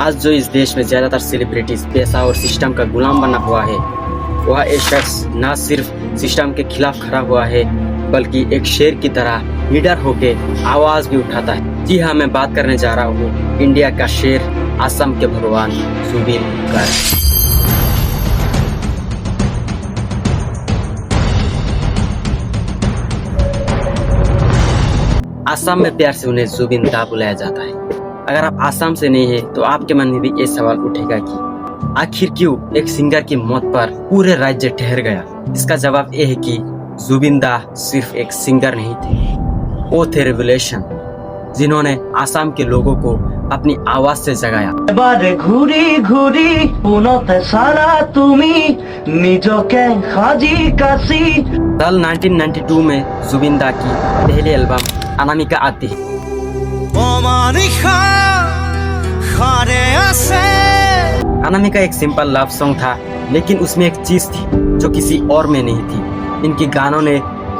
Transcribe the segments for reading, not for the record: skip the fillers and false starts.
आज जो इस देश में ज्यादातर सेलिब्रिटीज पैसा और सिस्टम का गुलाम बना हुआ है, वह एक शख्स न सिर्फ सिस्टम के खिलाफ खड़ा हुआ है बल्कि एक शेर की तरह निडर होके आवाज भी उठाता है। जी हाँ, मैं बात करने जा रहा हूँ इंडिया का शेर, असम के भगवान जुबिन गार्ग। असम में प्यार से उन्हें जुबिन दा बुलाया जाता है। अगर आप असम से नहीं है तो आपके मन में भी ये सवाल उठेगा कि आखिर क्यों एक सिंगर की मौत पर पूरे राज्य ठहर गया। इसका जवाब ये है कि जुबिन दा सिर्फ एक सिंगर नहीं थे, वो थे रेवोल्यूशन, जिन्होंने असम के लोगों को अपनी आवाज से जगाया। এবারে ঘুরি ঘুরি পুনতে সারা তুমি নিজকে খাজি কাশি। साल 1992 में जुबिन दा की पहली एल्बम अनामिका आती है। अनामिका एक सिंपल लव सॉन्ग था, लेकिन उसमें एक चीज थी जो किसी और में नहीं थी। इनके गानों ने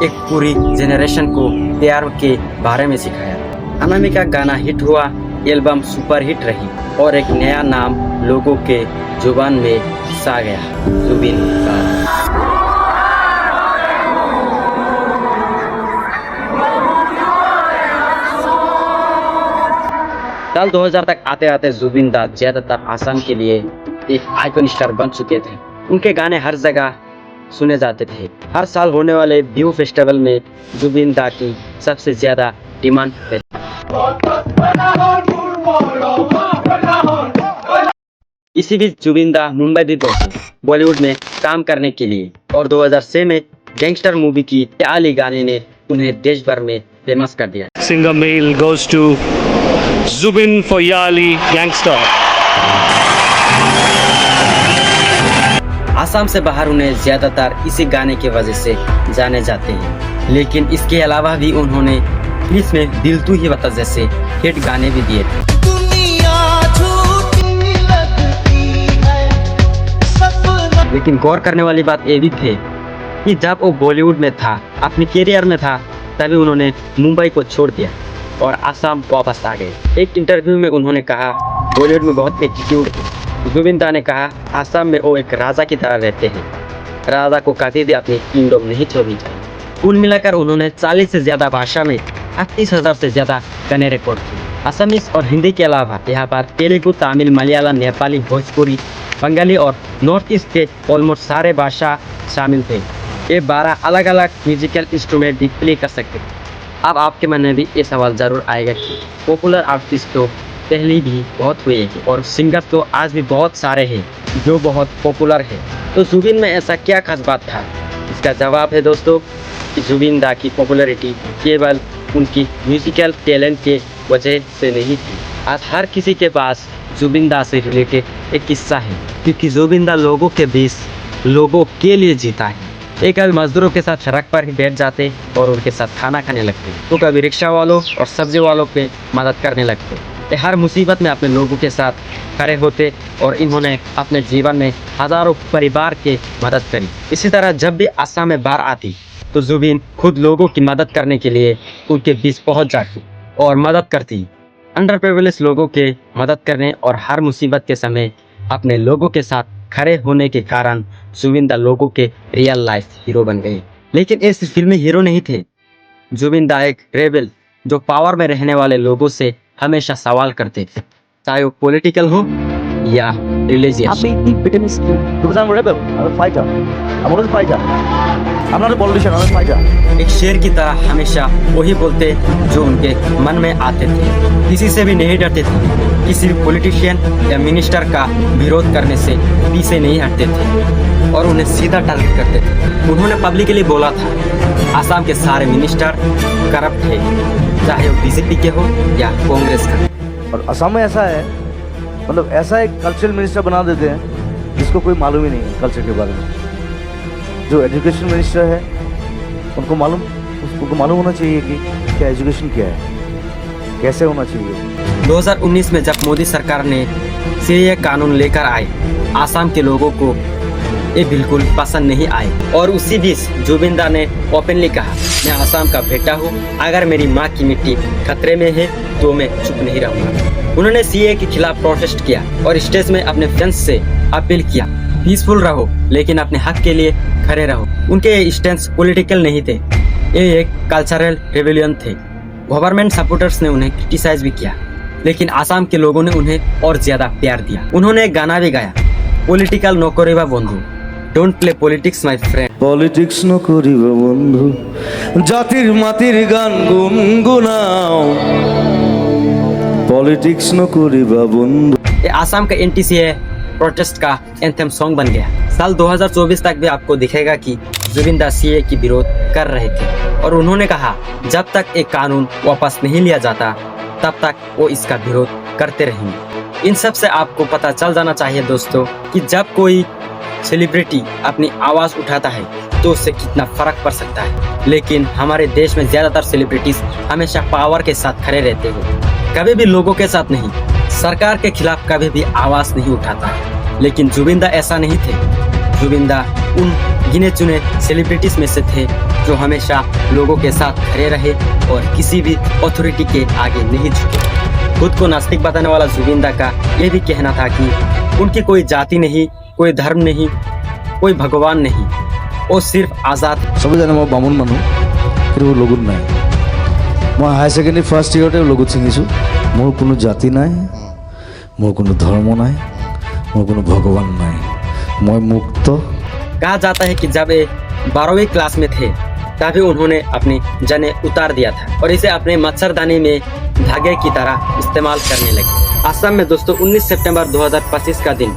एक पूरी जेनरेशन को प्यार के बारे में सिखाया। अनामिका गाना हिट हुआ, एल्बम सुपर हिट रही और एक नया नाम लोगों के जुबान में सा गया, जुबिन गार्ग। साल 2000 तक आते आते जुबिन दा ज्यादातर असम के लिए एक आइकन स्टार बन चुके थे। उनके गाने हर जगह सुने जाते थे। हर साल होने वाले व्यू फेस्टिवल में जुबिन दा की सबसे ज्यादा डिमांड है। इसी बीच जुबिन दा मुंबई भी पहुंचे बॉलीवुड में काम करने के लिए, और 2006 में गैंगस्टर मूवी की आली गाने ने उन्हें देश भर में फेमस कर दिया। Singer male goes to Zubin Foyali Gangster. Assam से बाहर उन्हें ज्यादातर इसी गाने की वजह से जाने जाते हैं, लेकिन इसके अलावा भी उन्होंने फिल्म में दिल तू ही बता जैसे हिट गाने भी दिए थे। लेकिन गौर करने वाली बात ये भी थी कि जब वो बॉलीवुड में था, अपने कैरियर में था, तभी उन्होंने मुंबई को छोड़ दिया और असम वापस आ गए। एक इंटरव्यू में उन्होंने कहा, बॉलीवुड में बहुत एटीट्यूड है। जुबिन दा ने कहा, असम में वो एक राजा की तरह रहते हैं, राजा को कभी भी अपनी किंगडम नहीं छोड़नी चाहिए। कुल मिलाकर उन्होंने 40 से ज्यादा भाषा में 38,000 से ज्यादा गाने रिकॉर्ड किए। असमीज और हिंदी के अलावा यहाँ पर तेलुगु, तमिल, मलयालम, नेपाली, भोजपुरी, बंगाली और नॉर्थ ईस्ट के ऑलमोस्ट सारे भाषा शामिल थे। ये 12 अलग अलग म्यूजिकल इंस्ट्रूमेंट भी प्ले कर सकते थे। अब आपके मन में भी ये सवाल जरूर आएगा कि पॉपुलर आर्टिस्ट तो पहले भी बहुत हुए हैं और सिंगर तो आज भी बहुत सारे हैं जो बहुत पॉपुलर है, तो जुबिन में ऐसा क्या खास बात था? इसका जवाब है दोस्तों कि जुबिन दा की पॉपुलैरिटी केवल उनकी म्यूजिकल टैलेंट के वजह से नहीं थी। आज हर किसी के पास जुबिन दा से रिलेटेड एक किस्सा है, क्योंकि जुबिन दा लोगों के बीच लोगों के लिए जीता है। एक कभी मजदूरों के साथ सड़क पर ही बैठ जाते और उनके साथ खाना खाने लगते, तो कभी रिक्शा वालों और सब्जी वालों पे मदद करने लगते। ये हर मुसीबत में अपने लोगों के साथ खड़े होते और इन्होंने अपने जीवन में हजारों परिवार की मदद करी। इसी तरह जब भी असम में बाढ़ आती तो जुबिन खुद लोगों की मदद करने के लिए उनके बीच पहुंच जाती और मदद करती। अंडर प्रिविलेज लोगों के मदद करने और हर मुसीबत के समय अपने लोगों के साथ खड़े होने के कारण जुबिन दा लोगों के रियल लाइफ हीरो बन गए। लेकिन इस फिल्म में हीरो नहीं थे। जुबिन दा एक रेबल जो पावर में रहने वाले लोगों से हमेशा सवाल करते थे, चाहे वो पॉलिटिकल हो या religious. Because I'm a rebel, I'm a fighter. I'm always a fighter. I'm not a politician, I'm a fighter. एक शेर की तरह हमेशा वही बोलते जो उनके मन में आते थे। किसी से भी नहीं डरते थे, किसी भी पॉलिटिशियन या मिनिस्टर का विरोध करने से पीछे नहीं हटते थे और उन्हें सीधा टारगेट करते थे। उन्होंने पब्लिकली बोला था, असम के सारे मिनिस्टर करप्ट है, चाहे वो बीजेपी के हो या कांग्रेस का। और असम में ऐसा है, मतलब ऐसा एक कल्चरल मिनिस्टर बना देते हैं जिसको कोई मालूम ही नहीं है कल्चर के बारे में। जो एजुकेशन मिनिस्टर है उनको मालूम होना चाहिए कि क्या एजुकेशन क्या है, कैसे होना चाहिए। 2019 में जब मोदी सरकार ने सीएए कानून लेकर आए, असम के लोगों को ये बिल्कुल पसंद नहीं आए। और उसी बीच जुबिन दा ने ओपनली कहा, मैं आसाम का बेटा हूँ, अगर मेरी माँ की मिट्टी खतरे में है तो मैं चुप नहीं रहूंगा। उन्होंने सीए के खिलाफ प्रोटेस्ट किया और स्टेज में अपने फ्रेंड्स से अपील किया, पीसफुल रहो लेकिन अपने हक के लिए खड़े रहो। उनके स्टैंड पॉलिटिकल नहीं थे, ये एक कल्चरल रेवोल्यूशन थे। गवर्नमेंट सपोर्टर्स ने उन्हें क्रिटिसाइज भी किया, लेकिन आसाम के लोगों ने उन्हें और ज्यादा प्यार दिया। उन्होंने एक गाना भी गाया, पॉलिटिकल नो करिबा बंधु, don't play politics my friend. Politics न करिबा बंधु, जातिर मातिर गान गुनगुनाओ, पॉलिटिक्स न करिबा बंधु। ये आसाम का एनटीसीए प्रोटेस्ट का एंथम सॉन्ग बन गया। साल 2024 तक भी आपको दिखेगा कि जुबिन दा सीए की विरोध कर रहे थे और उन्होंने कहा, जब तक एक कानून वापस नहीं लिया जाता तब तक वो इसका विरोध करते रहेंगे। इन सब से आपको पता चल जाना चाहिए दोस्तों कि जब कोई सेलिब्रिटी अपनी आवाज उठाता है तो उससे कितना फर्क पड़ सकता है। लेकिन हमारे देश में ज्यादातर सेलिब्रिटीज हमेशा पावर के साथ खड़े रहते हैं, कभी भी लोगों के साथ नहीं, सरकार के खिलाफ कभी भी आवाज नहीं उठाता है। लेकिन जुबिन दा ऐसा नहीं थे। जुबिन दा उन गिने चुने सेलिब्रिटीज में से थे जो हमेशा लोगों के साथ खड़े रहे और किसी भी अथॉरिटी के आगे नहीं झुके। खुद को नास्तिक बताने वाला जुबिन दा का ये भी कहना था कि उनकी कोई जाति नहीं, कोई धर्म नहीं, कोई भगवान नहीं, वो सिर्फ आजाद। सब जाने मैं बामुन मानु কিন্তু লগত নাই। मैं हाई सेकेंडरी फार्स्ट इयरते লগত ছিঙিছোঁ। मोर कोनो जाति নাই, मोर कोनो धर्म নাই, मोर कोनो भगवान নাই, मैं मुक्त। कहा जाता है कि जब ये 12वीं क्लास में थे तभी उन्होंने अपनी जने उतार दिया था और इसे अपने मच्छरदानी में धागे की तरह इस्तेमाल करने लगे। असम में दोस्तों 19 सितंबर 2025 का दिन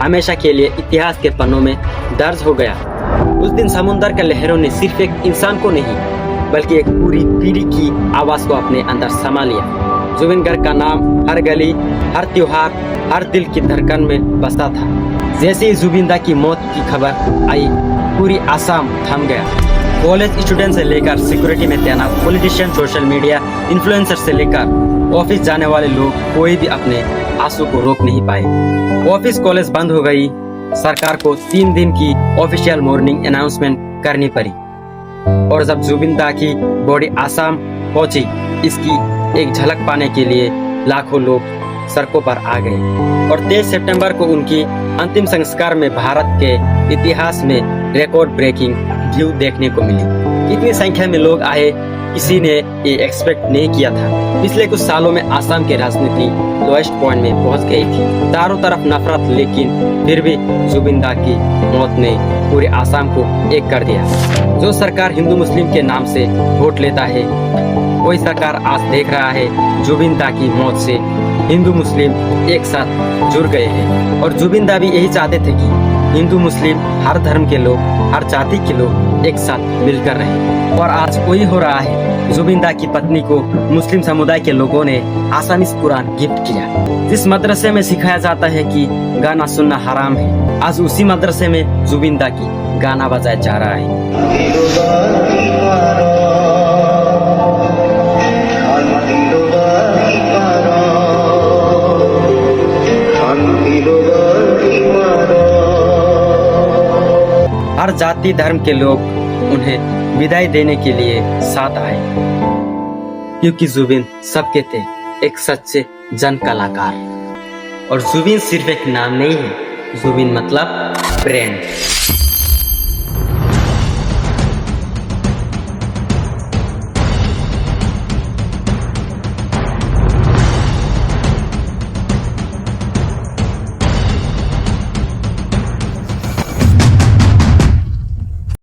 हमेशा के लिए इतिहास के पन्नों में दर्ज हो गया। उस दिन समुद्र के लहरों ने सिर्फ एक इंसान को नहीं बल्कि एक पूरी पीढ़ी की आवाज को अपने अंदर समा लिया। जुबिनगढ़ का नाम हर गली, हर त्योहार, हर दिल की धड़कन में बसता था। जैसे ही जुबिन दा की मौत की खबर आई, पूरी आसाम थम गया। कॉलेज स्टूडेंट से लेकर सिक्योरिटी में तैनात पॉलिटिशियन, सोशल मीडिया इन्फ्लुएंसर से लेकर ऑफिस जाने वाले लोग, कोई भी अपने आंसू को रोक नहीं पाए। ऑफिस कॉलेज बंद हो गई। सरकार को 3 दिन की ऑफिशियल मॉर्निंग अनाउंसमेंट करनी पड़ी। और जब जुबिन दा की बॉडी आसाम पहुंची, इसकी एक झलक पाने के लिए लाखों लोग सड़कों पर आ गए। और 23 सितंबर को उनकी अंतिम संस्कार में भारत के इतिहास में रिकॉर्ड ब्रेकिंग व्यू देखने को मिली। इतनी संख्या में लोग आए, किसी ने ये एक्सपेक्ट नहीं किया था। पिछले कुछ सालों में आसाम की राजनीति लोएस्ट पॉइंट में पहुंच गई थी, चारों तरफ नफरत, लेकिन फिर भी जुबिन दा की मौत ने पूरे आसाम को एक कर दिया। जो सरकार हिंदू मुस्लिम के नाम से वोट लेता है, वही सरकार आज देख रहा है जुबिन दा की मौत से हिंदू मुस्लिम एक साथ जुड़ गए हैं। और जुबिन दा भी यही चाहते थे कि हिंदू मुस्लिम, हर धर्म के लोग, हर जाति के लोग एक साथ मिलकर रहे। और आज वही हो रहा है। जुबिन दा की पत्नी को मुस्लिम समुदाय के लोगों ने आसामीज कुरान गिफ्ट किया। जिस मदरसे में सिखाया जाता है कि गाना सुनना हराम है, आज उसी मदरसे में जुबिन दा की गाना बजाया जा रहा है। हर जाति धर्म के लोग उन्हें विदाई देने के लिए साथ आए, क्योंकि जुबिन सबके थे, एक सच्चे जन कलाकार। और जुबिन सिर्फ एक नाम नहीं है, जुबिन मतलब ब्रांड।